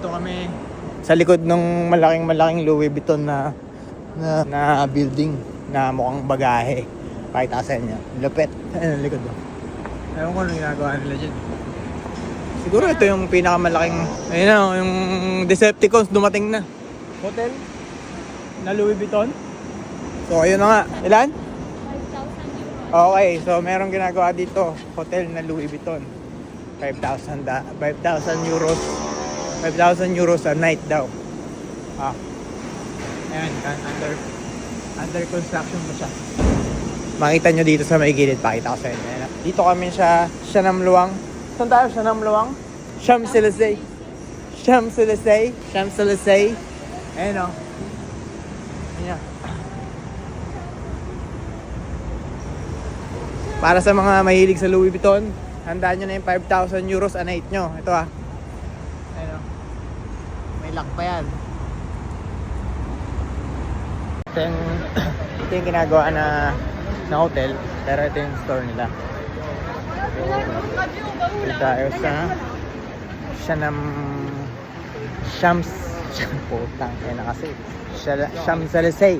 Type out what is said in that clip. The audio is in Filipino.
Nandito kami sa likod ng malaking Louis Vuitton na building na mukhang bagahe. Pakita sa inyo. Lupet. Ayun ang likod. Ewan ko ano ginagawa nila dyan. Siguro ito yung pinakamalaking, ayun na, yung Decepticons dumating na. Hotel na Louis Vuitton. So ayun na nga. Ilan? 5,000 euros. Okay, so merong ginagawa dito. Hotel na Louis Vuitton. 5,000 euros. 5,000 euros a night daw. Ayan, under construction pa siya. Makita nyo dito sa may gilid, pakita ko sa inyo. Ayan. Dito kami sa Siam Luang. Saan tayo? Siam Luang? Champs-Élysées. Champs-Élysées. Champs-Élysées. Ayan o. Ayan. Para sa mga mahilig sa Louis Vuitton, handaan nyo na yung 5,000 euros a night nyo. Ito Ayan o. May lock pa yan. Ito yung ginagawa na hotel, pero ito yung store nila. Ito tayo sa Champs-Élysées.